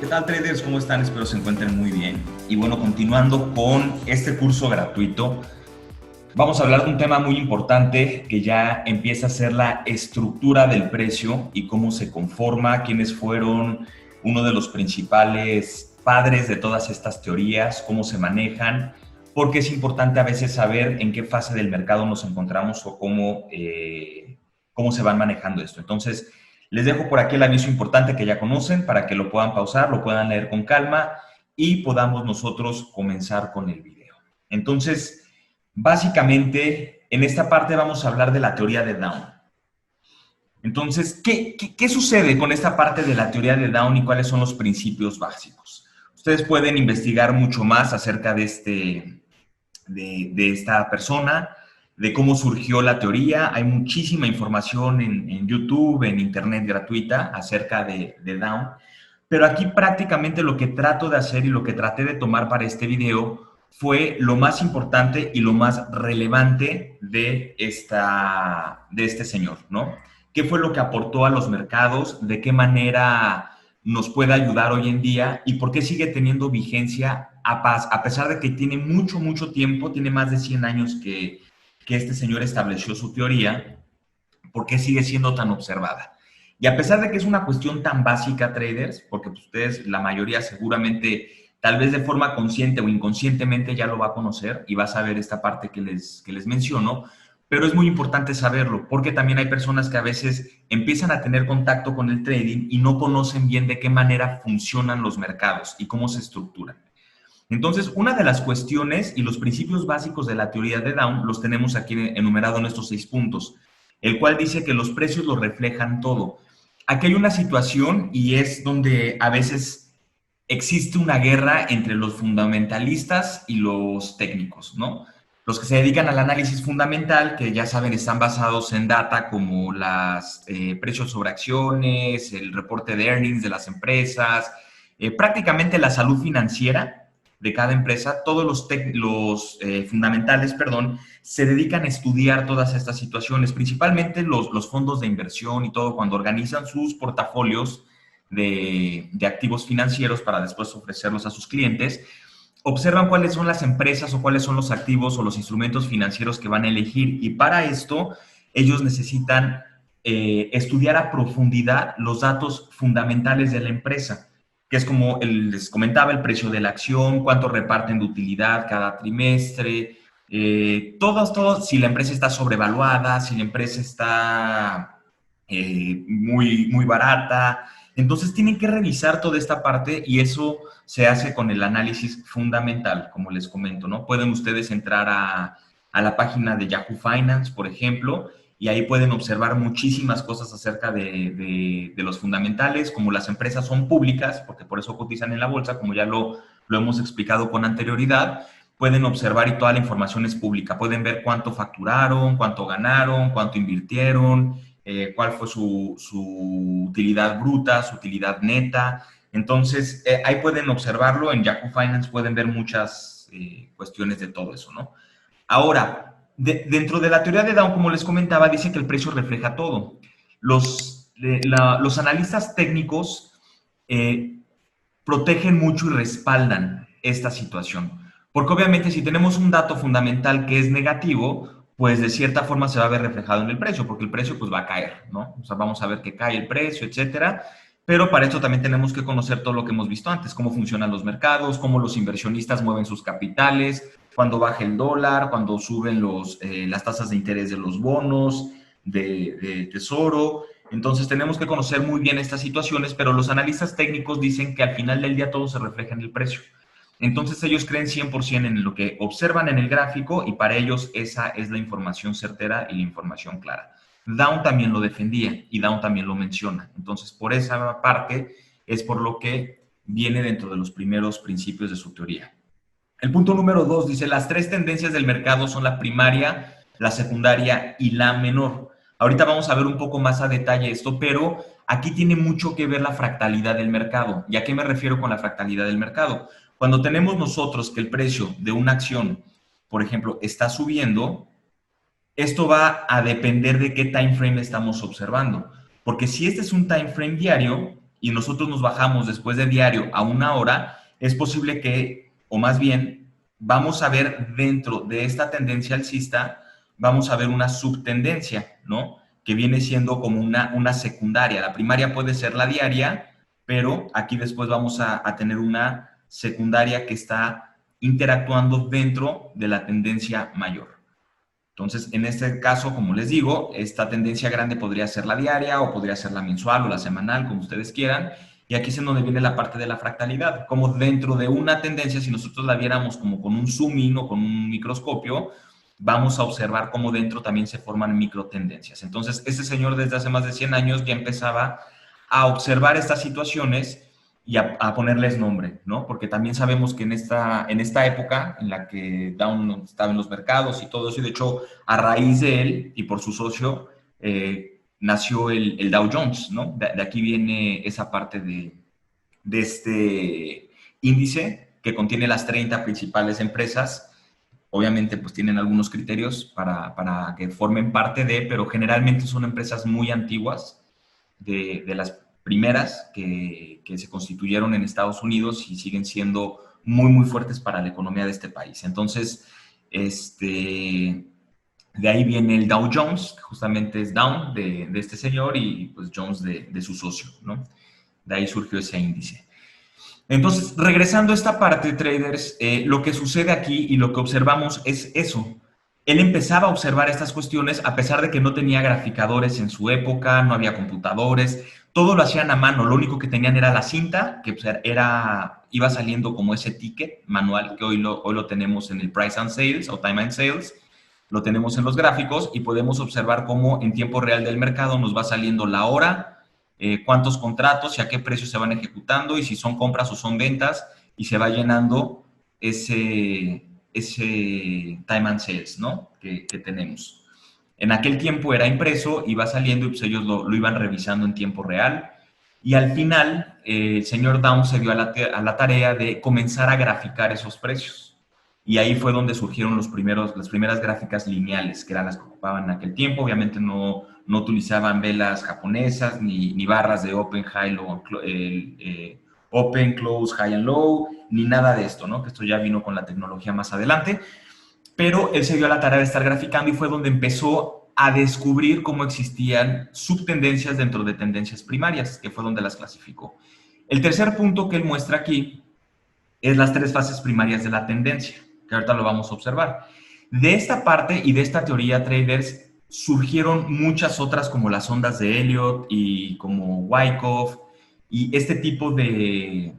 tal, traders? ¿Cómo están? Espero se encuentren muy bien. Y bueno, continuando con este curso gratuito, vamos a hablar de un tema muy importante que ya empieza a ser la estructura del precio y cómo se conforma, quiénes fueron uno de los principales padres de todas estas teorías, cómo se manejan, porque es importante a veces saber en qué fase del mercado nos encontramos o cómo se van manejando esto. Entonces, les dejo por aquí el aviso importante que ya conocen para que lo puedan pausar, lo puedan leer con calma y podamos nosotros comenzar con el video. Entonces, básicamente, en esta parte vamos a hablar de la teoría de Down. Entonces, ¿qué sucede con esta parte de la teoría de Down y cuáles son los principios básicos? Ustedes pueden investigar mucho más acerca de esta persona, de cómo surgió la teoría. Hay muchísima información en YouTube, en Internet gratuita acerca de Down. Pero aquí prácticamente lo que trato de hacer y lo que traté de tomar para este video fue lo más importante y lo más relevante de este señor, ¿no? ¿Qué fue lo que aportó a los mercados? ¿De qué manera nos puede ayudar hoy en día? ¿Y por qué sigue teniendo vigencia a pesar de que tiene mucho, mucho tiempo, tiene más de 100 años que este señor estableció su teoría? ¿Por qué sigue siendo tan observada? Y a pesar de que es una cuestión tan básica, traders, porque pues, ustedes, la mayoría seguramente, tal vez de forma consciente o inconscientemente ya lo va a conocer y va a saber esta parte que les menciono, pero es muy importante saberlo, porque también hay personas que a veces empiezan a tener contacto con el trading y no conocen bien de qué manera funcionan los mercados y cómo se estructuran. Entonces, una de las cuestiones y los principios básicos de la teoría de Down los tenemos aquí enumerado en estos 6 puntos, el cual dice que los precios lo reflejan todo. Aquí hay una situación y es donde a veces existe una guerra entre los fundamentalistas y los técnicos, ¿no? Los que se dedican al análisis fundamental, que ya saben, están basados en data como los precios sobre acciones, el reporte de earnings de las empresas, prácticamente la salud financiera de cada empresa, todos los fundamentales, perdón, se dedican a estudiar todas estas situaciones, principalmente los fondos de inversión y todo, cuando organizan sus portafolios de activos financieros para después ofrecerlos a sus clientes, observan cuáles son las empresas o cuáles son los activos o los instrumentos financieros que van a elegir y para esto ellos necesitan estudiar a profundidad los datos fundamentales de la empresa, que es como les comentaba, el precio de la acción, cuánto reparten de utilidad cada trimestre, todos, si la empresa está sobrevaluada, si la empresa está muy, muy barata. Entonces tienen que revisar toda esta parte y eso se hace con el análisis fundamental, como les comento, ¿no? Pueden ustedes entrar a la página de Yahoo Finance, por ejemplo, y ahí pueden observar muchísimas cosas acerca de los fundamentales, como las empresas son públicas, porque por eso cotizan en la bolsa, como ya lo hemos explicado con anterioridad, pueden observar y toda la información es pública. Pueden ver cuánto facturaron, cuánto ganaron, cuánto invirtieron, cuál fue su utilidad bruta, su utilidad neta. Entonces, ahí pueden observarlo, en Yahoo Finance pueden ver muchas cuestiones de todo eso, ¿no? Ahora, dentro de la teoría de Down, como les comentaba, dice que el precio refleja todo. Los analistas técnicos eh, protegen mucho y respaldan esta situación. Porque obviamente si tenemos un dato fundamental que es negativo, pues de cierta forma se va a ver reflejado en el precio, porque el precio pues va a caer, ¿no? O sea, vamos a ver que cae el precio, etcétera. Pero para esto también tenemos que conocer todo lo que hemos visto antes, cómo funcionan los mercados, cómo los inversionistas mueven sus capitales, cuando baja el dólar, cuando suben las tasas de interés de los bonos, de tesoro. Entonces tenemos que conocer muy bien estas situaciones, pero los analistas técnicos dicen que al final del día todo se refleja en el precio. Entonces ellos creen 100% en lo que observan en el gráfico y para ellos esa es la información certera y la información clara. Down también lo defendía y Down también lo menciona. Entonces por esa parte es por lo que viene dentro de los primeros principios de su teoría. El punto número 2 dice, las 3 tendencias del mercado son la primaria, la secundaria y la menor. Ahorita vamos a ver un poco más a detalle esto, pero aquí tiene mucho que ver la fractalidad del mercado. ¿Y a qué me refiero con la fractalidad del mercado? Cuando tenemos nosotros que el precio de una acción, por ejemplo, está subiendo, esto va a depender de qué time frame estamos observando. Porque si este es un time frame diario, y nosotros nos bajamos después de diario a 1 hora, es posible que, o más bien, vamos a ver dentro de esta tendencia alcista, vamos a ver una subtendencia, ¿no? Que viene siendo como una secundaria. La primaria puede ser la diaria, pero aquí después vamos a tener una secundaria que está interactuando dentro de la tendencia mayor. Entonces, en este caso, como les digo, esta tendencia grande podría ser la diaria o podría ser la mensual o la semanal, como ustedes quieran. Y aquí es en donde viene la parte de la fractalidad, como dentro de una tendencia, si nosotros la viéramos como con un zoom in o con un microscopio, vamos a observar cómo dentro también se forman microtendencias. Entonces, este señor desde hace más de 100 años ya empezaba a observar estas situaciones y a ponerles nombre, ¿no? Porque también sabemos que en esta época en la que Down estaba en los mercados y todo eso, y de hecho, a raíz de él y por su socio, nació el Dow Jones, ¿no? De aquí viene esa parte de este índice que contiene las 30 principales empresas. Obviamente, pues tienen algunos criterios para que formen parte de, pero generalmente son empresas muy antiguas, de las primeras que se constituyeron en Estados Unidos y siguen siendo muy, muy fuertes para la economía de este país. Entonces, de ahí viene el Dow Jones, que justamente es Down de este señor y pues Jones de su socio, ¿no? De ahí surgió ese índice. Entonces, regresando a esta parte, traders, lo que sucede aquí y lo que observamos es eso. Él empezaba a observar estas cuestiones a pesar de que no tenía graficadores en su época, no había computadores, todo lo hacían a mano, lo único que tenían era la cinta, que pues, iba saliendo como ese ticket manual que hoy lo tenemos en el Price and Sales o Time and Sales, lo tenemos en los gráficos y podemos observar cómo en tiempo real del mercado nos va saliendo la hora, cuántos contratos y a qué precio se van ejecutando y si son compras o son ventas y se va llenando ese time and sales, ¿no? Que tenemos. En aquel tiempo era impreso, iba saliendo y pues ellos lo iban revisando en tiempo real. Y al final, el señor Down se dio a la tarea de comenzar a graficar esos precios. Y ahí fue donde surgieron las primeras gráficas lineales, que eran las que ocupaban en aquel tiempo. Obviamente no utilizaban velas japonesas ni barras de open, high, low, open, close, high and low, ni nada de esto, ¿no? Que esto ya vino con la tecnología más adelante. Pero él se dio a la tarea de estar graficando y fue donde empezó a descubrir cómo existían subtendencias dentro de tendencias primarias, que fue donde las clasificó. El tercer punto que él muestra aquí es las 3 fases primarias de la tendencia, que ahorita lo vamos a observar. De esta parte y de esta teoría, traders, surgieron muchas otras como las ondas de Elliott y como Wyckoff y este tipo de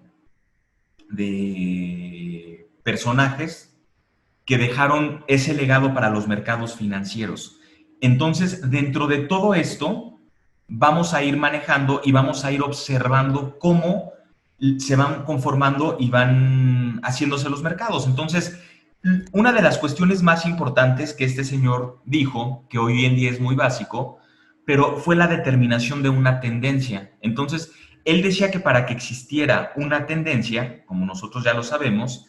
personajes que dejaron ese legado para los mercados financieros. Entonces, dentro de todo esto, vamos a ir manejando y vamos a ir observando cómo se van conformando y van haciéndose los mercados. Entonces, una de las cuestiones más importantes que este señor dijo, que hoy en día es muy básico, pero fue la determinación de una tendencia. Entonces, él decía que para que existiera una tendencia, como nosotros ya lo sabemos,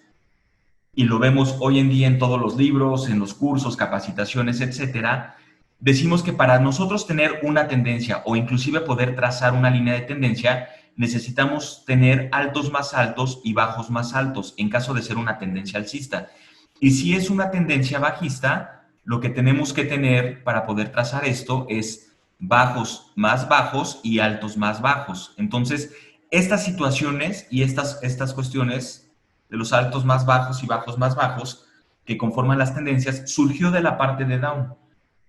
y lo vemos hoy en día en todos los libros, en los cursos, capacitaciones, etcétera, decimos que para nosotros tener una tendencia o inclusive poder trazar una línea de tendencia, necesitamos tener altos más altos y bajos más altos en caso de ser una tendencia alcista. Y si es una tendencia bajista, lo que tenemos que tener para poder trazar esto es bajos más bajos y altos más bajos. Entonces, estas situaciones y estas cuestiones de los altos más bajos y bajos más bajos que conforman las tendencias surgió de la parte de Down.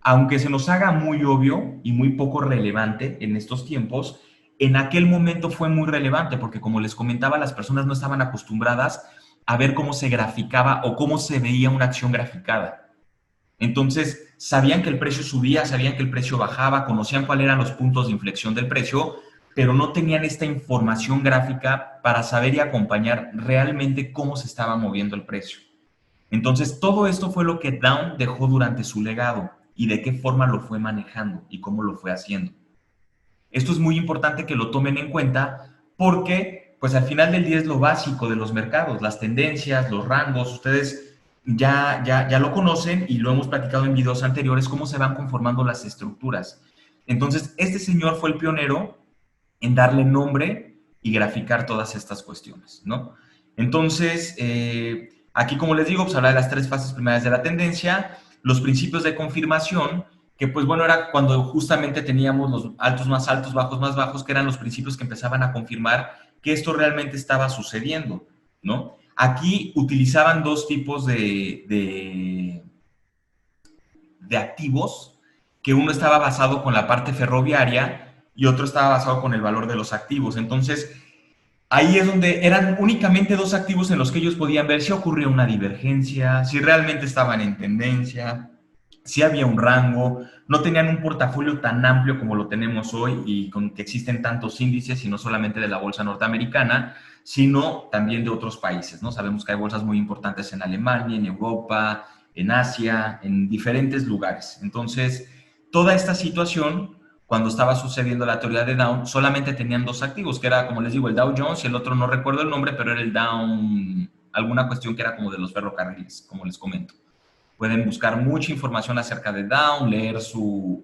Aunque se nos haga muy obvio y muy poco relevante en estos tiempos, en aquel momento fue muy relevante porque, como les comentaba, las personas no estaban acostumbradas a ver cómo se graficaba o cómo se veía una acción graficada. Entonces, sabían que el precio subía, sabían que el precio bajaba, conocían cuáles eran los puntos de inflexión del precio, pero no tenían esta información gráfica para saber y acompañar realmente cómo se estaba moviendo el precio. Entonces, todo esto fue lo que Down dejó durante su legado y de qué forma lo fue manejando y cómo lo fue haciendo. Esto es muy importante que lo tomen en cuenta porque, pues al final del día es lo básico de los mercados, las tendencias, los rangos, ustedes ya lo conocen y lo hemos platicado en videos anteriores, cómo se van conformando las estructuras. Entonces, este señor fue el pionero en darle nombre y graficar todas estas cuestiones, ¿no? Entonces, aquí, como les digo, pues habla de las tres fases primarias de la tendencia, los principios de confirmación, que pues bueno, era cuando justamente teníamos los altos más altos, bajos más bajos, que eran los principios que empezaban a confirmar que esto realmente estaba sucediendo, ¿no? Aquí utilizaban dos tipos de activos, que uno estaba basado con la parte ferroviaria y otro estaba basado con el valor de los activos. Entonces, ahí es donde eran únicamente dos activos en los que ellos podían ver si ocurría una divergencia, si realmente estaban en tendencia, si había un rango, no tenían un portafolio tan amplio como lo tenemos hoy y con que existen tantos índices y no solamente de la bolsa norteamericana, sino también de otros países, ¿no? Sabemos que hay bolsas muy importantes en Alemania, en Europa, en Asia, en diferentes lugares. Entonces, toda esta situación, cuando estaba sucediendo la teoría de Dow, solamente tenían dos activos, que era, como les digo, el Dow Jones y el otro no recuerdo el nombre, pero era el Dow, alguna cuestión que era como de los ferrocarriles, como les comento. Pueden buscar mucha información acerca de Dow, leer su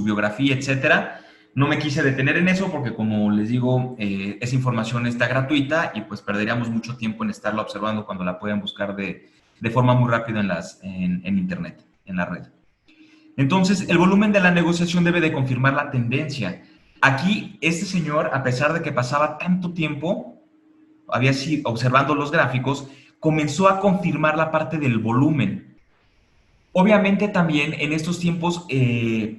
biografía, etcétera. No me quise detener en eso porque, como les digo, esa información está gratuita y pues perderíamos mucho tiempo en estarla observando cuando la pueden buscar de forma muy rápida en Internet, en la red. Entonces, el volumen de la negociación debe de confirmar la tendencia. Aquí, este señor, a pesar de que pasaba tanto tiempo, había sido observando los gráficos, comenzó a confirmar la parte del volumen. Obviamente también en estos tiempos,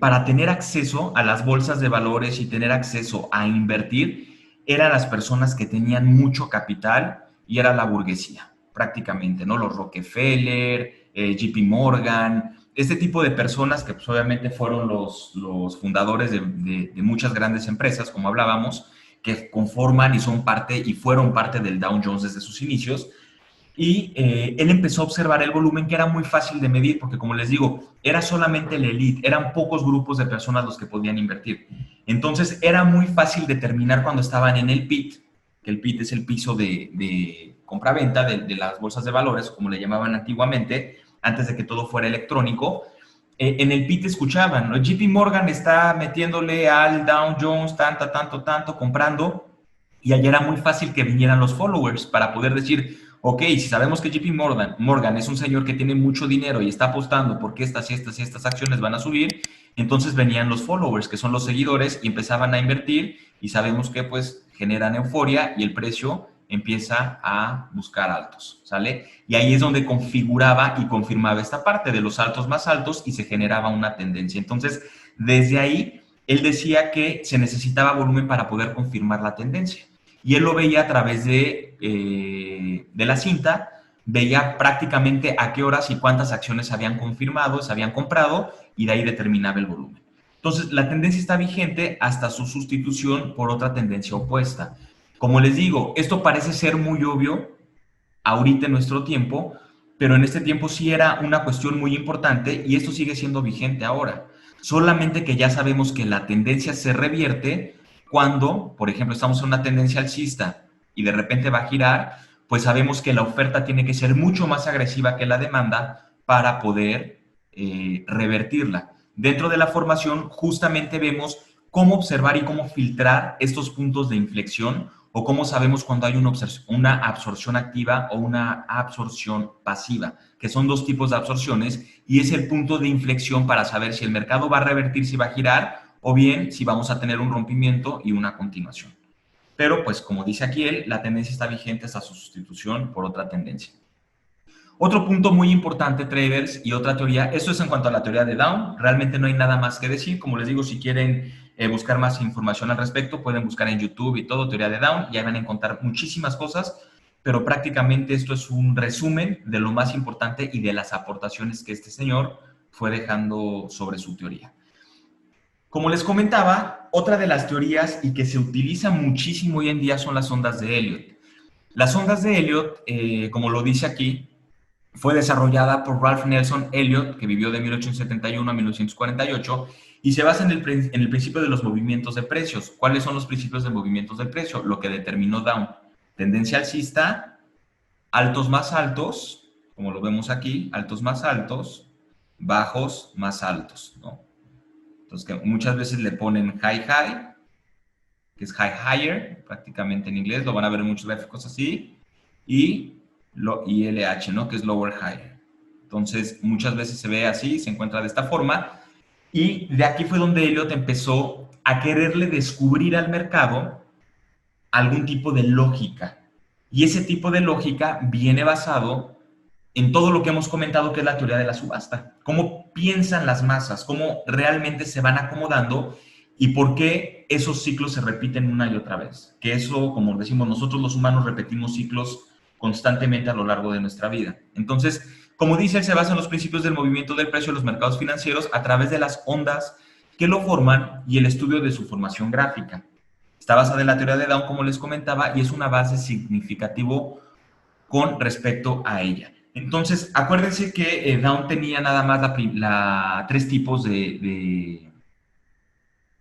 para tener acceso a las bolsas de valores y tener acceso a invertir, eran las personas que tenían mucho capital y era la burguesía, prácticamente, ¿no? Los Rockefeller, JP Morgan, este tipo de personas que pues, obviamente fueron los fundadores de muchas grandes empresas, como hablábamos, que conforman y son parte y fueron parte del Dow Jones desde sus inicios, y él empezó a observar el volumen que era muy fácil de medir, porque como les digo, era solamente la elite, eran pocos grupos de personas los que podían invertir. Entonces era muy fácil determinar cuando estaban en el PIT, que el PIT es el piso de compra-venta de las bolsas de valores, como le llamaban antiguamente, antes de que todo fuera electrónico. En el PIT escuchaban, ¿no? JP Morgan está metiéndole al Dow Jones tanto, comprando, y allá era muy fácil que vinieran los followers para poder decir, ok, si sabemos que JP Morgan es un señor que tiene mucho dinero y está apostando porque estas y estas y estas acciones van a subir, entonces venían los followers, que son los seguidores, y empezaban a invertir y sabemos que pues generan euforia y el precio empieza a buscar altos, ¿sale? Y ahí es donde configuraba y confirmaba esta parte de los altos más altos y se generaba una tendencia. Entonces, desde ahí, él decía que se necesitaba volumen para poder confirmar la tendencia. Y él lo veía a través de la cinta, veía prácticamente a qué horas y cuántas acciones se habían confirmado, se habían comprado, y de ahí determinaba el volumen. Entonces, la tendencia está vigente hasta su sustitución por otra tendencia opuesta. Como les digo, esto parece ser muy obvio ahorita en nuestro tiempo, pero en este tiempo sí era una cuestión muy importante y esto sigue siendo vigente ahora. Solamente que ya sabemos que la tendencia se revierte cuando, por ejemplo, estamos en una tendencia alcista y de repente va a girar, pues sabemos que la oferta tiene que ser mucho más agresiva que la demanda para poder revertirla. Dentro de la formación justamente vemos cómo observar y cómo filtrar estos puntos de inflexión, o cómo sabemos cuando hay una absorción activa o una absorción pasiva, que son dos tipos de absorciones, y es el punto de inflexión para saber si el mercado va a revertir, si va a girar, o bien si vamos a tener un rompimiento y una continuación. Pero pues como dice aquí él, la tendencia está vigente hasta su sustitución por otra tendencia. Otro punto muy importante, traders, y otra teoría, esto es en cuanto a la teoría de Dow, realmente no hay nada más que decir. Como les digo, si quieren buscar más información al respecto, pueden buscar en YouTube y todo, teoría de Dow, y ahí van a encontrar muchísimas cosas, pero prácticamente esto es un resumen de lo más importante y de las aportaciones que este señor fue dejando sobre su teoría. Como les comentaba, otra de las teorías y que se utiliza muchísimo hoy en día son las ondas de Elliot. Las ondas de Elliot, como lo dice aquí, fue desarrollada por Ralph Nelson Elliot, que vivió de 1871 a 1948, y se basa en el principio de los movimientos de precios. ¿Cuáles son los principios de movimientos de precio? Lo que determinó Dow. Tendencia alcista, altos más altos, como lo vemos aquí, altos más altos, bajos más altos, ¿no? Entonces, que muchas veces le ponen high high, que es high higher, prácticamente en inglés, lo van a ver en muchos gráficos así, y LH, ¿no? Que es lower higher. Entonces, muchas veces se ve así, se encuentra de esta forma, y de aquí fue donde Elliot empezó a quererle descubrir al mercado algún tipo de lógica. Y ese tipo de lógica viene basado en todo lo que hemos comentado, que es la teoría de la subasta. Cómo piensan las masas, cómo realmente se van acomodando y por qué esos ciclos se repiten una y otra vez. Que eso, como decimos, nosotros los humanos repetimos ciclos constantemente a lo largo de nuestra vida. Entonces, como dice, él se basa en los principios del movimiento del precio de los mercados financieros a través de las ondas que lo forman y el estudio de su formación gráfica. Está basada en la teoría de Down, como les comentaba, y es una base significativo con respecto a ella. Entonces, acuérdense que Down tenía nada más tres tipos de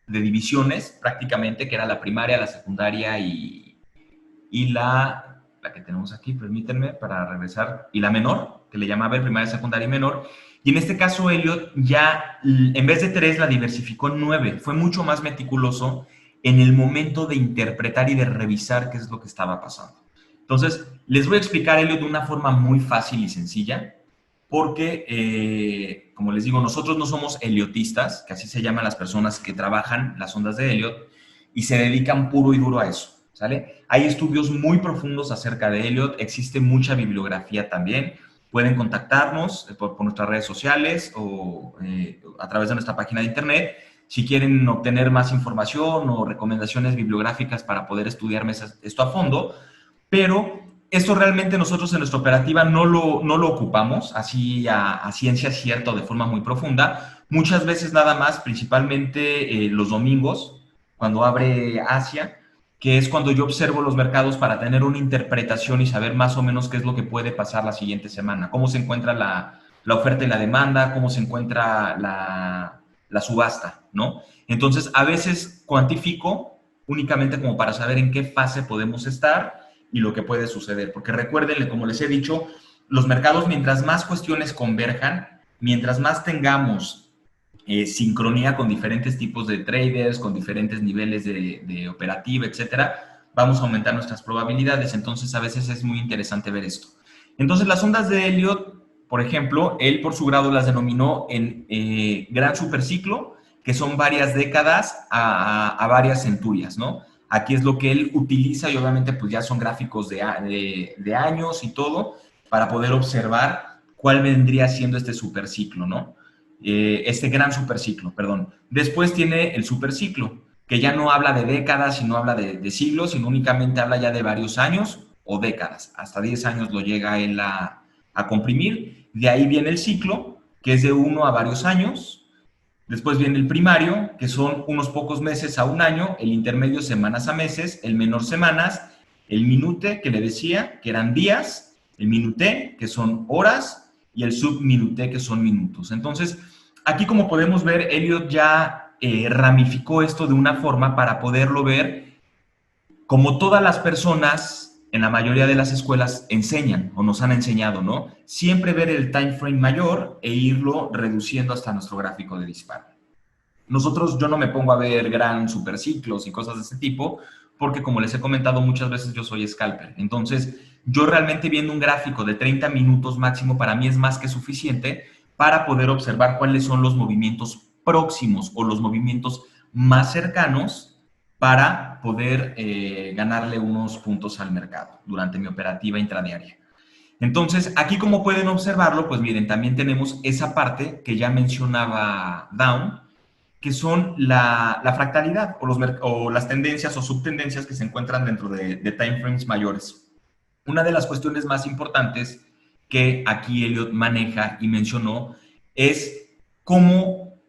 divisiones, prácticamente, que era la primaria, la secundaria y la que tenemos aquí, permítanme, para regresar, y la menor, que le llamaba el primaria, secundaria y menor. Y en este caso, Elliot ya, en vez de 3, la diversificó en 9. Fue mucho más meticuloso en el momento de interpretar y de revisar qué es lo que estaba pasando. Entonces, les voy a explicar, Elliot, de una forma muy fácil y sencilla, porque, como les digo, nosotros no somos heliotistas, que así se llaman las personas que trabajan las ondas de Elliot, y se dedican puro y duro a eso, ¿sale? Hay estudios muy profundos acerca de Elliot, existe mucha bibliografía también, pueden contactarnos por nuestras redes sociales o a través de nuestra página de internet, si quieren obtener más información o recomendaciones bibliográficas para poder estudiarme esto a fondo, pero esto realmente nosotros en nuestra operativa no lo ocupamos así a ciencia cierta o de forma muy profunda. Muchas veces nada más, principalmente los domingos, cuando abre Asia, que es cuando yo observo los mercados para tener una interpretación y saber más o menos qué es lo que puede pasar la siguiente semana, cómo se encuentra la oferta y la demanda, cómo se encuentra la subasta, ¿no? Entonces, a veces cuantifico únicamente como para saber en qué fase podemos estar y lo que puede suceder. Porque recuérdenle, como les he dicho, los mercados, mientras más cuestiones converjan, mientras más tengamos sincronía con diferentes tipos de traders, con diferentes niveles de operativa, etcétera, vamos a aumentar nuestras probabilidades. Entonces, a veces es muy interesante ver esto. Entonces, las ondas de Elliot, por ejemplo, él por su grado las denominó en gran superciclo, que son varias décadas a varias centurias, ¿no? Aquí es lo que él utiliza y obviamente pues ya son gráficos de años y todo para poder observar cuál vendría siendo este superciclo, ¿no? Este gran superciclo, perdón. Después tiene el superciclo, que ya no habla de décadas, sino habla de siglos, sino únicamente habla ya de varios años o décadas. Hasta 10 años lo llega él a comprimir. De ahí viene el ciclo, que es de 1 a varios años. Después viene el primario, que son unos pocos meses a un año, el intermedio semanas a meses, el menor semanas, el minute, que le decía, que eran días, el minuté, que son horas, y el subminuté, que son minutos. Entonces, aquí como podemos ver, Elliot ya ramificó esto de una forma para poderlo ver como todas las personas en la mayoría de las escuelas enseñan o nos han enseñado, ¿no? Siempre ver el time frame mayor e irlo reduciendo hasta nuestro gráfico de disparo. Nosotros, yo no me pongo a ver gran superciclos y cosas de ese tipo, porque como les he comentado muchas veces, yo soy scalper. Entonces, yo realmente viendo un gráfico de 30 minutos máximo, para mí es más que suficiente para poder observar cuáles son los movimientos próximos o los movimientos más cercanos para poder ganarle unos puntos al mercado durante mi operativa intradiaria. Entonces, aquí como pueden observarlo, pues miren, también tenemos esa parte que ya mencionaba Down, que son la fractalidad o las tendencias o subtendencias que se encuentran dentro de timeframes mayores. Una de las cuestiones más importantes que aquí Elliot maneja y mencionó es cómo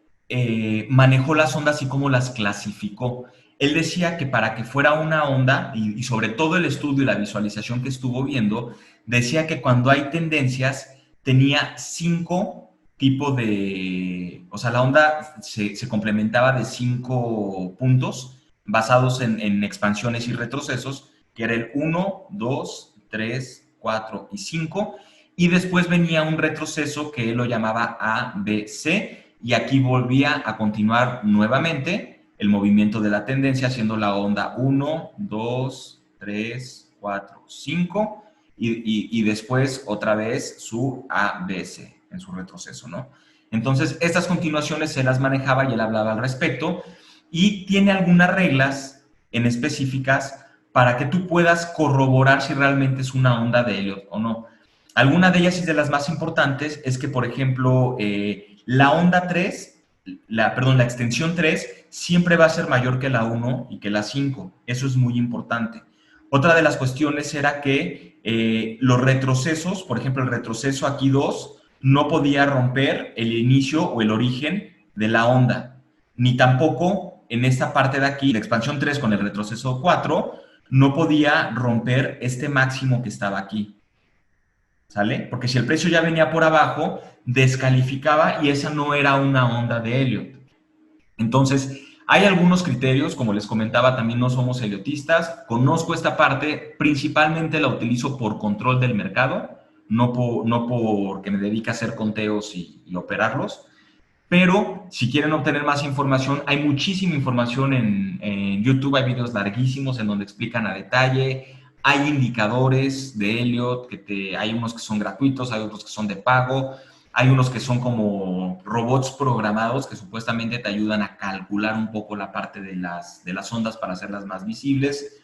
manejó las ondas y cómo las clasificó. Él decía que para que fuera una onda, y sobre todo el estudio y la visualización que estuvo viendo, decía que cuando hay tendencias tenía 5 tipos de... O sea, la onda se complementaba de 5 puntos basados en expansiones y retrocesos, que era el 1, 2, 3, 4 y 5, y después venía un retroceso que él lo llamaba A, B, C, y aquí volvía a continuar nuevamente el movimiento de la tendencia, haciendo la onda 1, 2, 3, 4, 5 y después otra vez su ABC en su retroceso, ¿no? Entonces, estas continuaciones se las manejaba y él hablaba al respecto y tiene algunas reglas en específicas para que tú puedas corroborar si realmente es una onda de Elliott o no. Alguna de ellas y de las más importantes es que, por ejemplo, la onda 3, la extensión 3 siempre va a ser mayor que la 1 y que la 5. Eso es muy importante. Otra de las cuestiones era que los retrocesos, por ejemplo, el retroceso aquí 2, no podía romper el inicio o el origen de la onda, ni tampoco en esta parte de aquí, la expansión 3 con el retroceso 4, no podía romper este máximo que estaba aquí. ¿Sale? Porque si el precio ya venía por abajo, descalificaba y esa no era una onda de Elliott. Entonces, hay algunos criterios, como les comentaba, también no somos elliotistas. Conozco esta parte, principalmente la utilizo por control del mercado, no porque me dedique a hacer conteos y operarlos. Pero si quieren obtener más información, hay muchísima información en YouTube, hay videos larguísimos en donde explican a detalle. Hay indicadores de Elliott, hay unos que son gratuitos, hay otros que son de pago, hay unos que son como robots programados que supuestamente te ayudan a calcular un poco la parte de las ondas para hacerlas más visibles.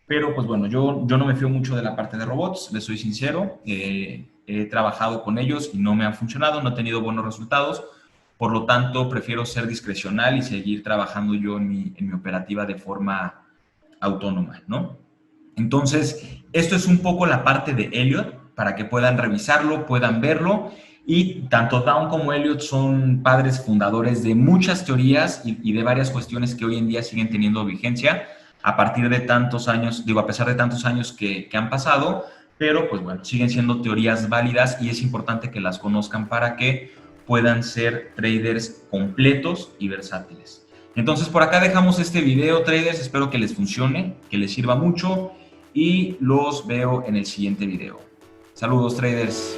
Pero pues bueno, yo no me fío mucho de la parte de robots, les soy sincero. He trabajado con ellos y no me han funcionado, no he tenido buenos resultados. Por lo tanto, prefiero ser discrecional y seguir trabajando yo en mi operativa de forma autónoma, ¿no? Entonces, esto es un poco la parte de Elliott, para que puedan revisarlo, puedan verlo. Y tanto Down como Elliott son padres fundadores de muchas teorías y de varias cuestiones que hoy en día siguen teniendo vigencia a partir de tantos años, a pesar de tantos años que han pasado, pero pues bueno, siguen siendo teorías válidas y es importante que las conozcan para que puedan ser traders completos y versátiles. Entonces, por acá dejamos este video, traders. Espero que les funcione, que les sirva mucho y los veo en el siguiente video. Saludos, traders.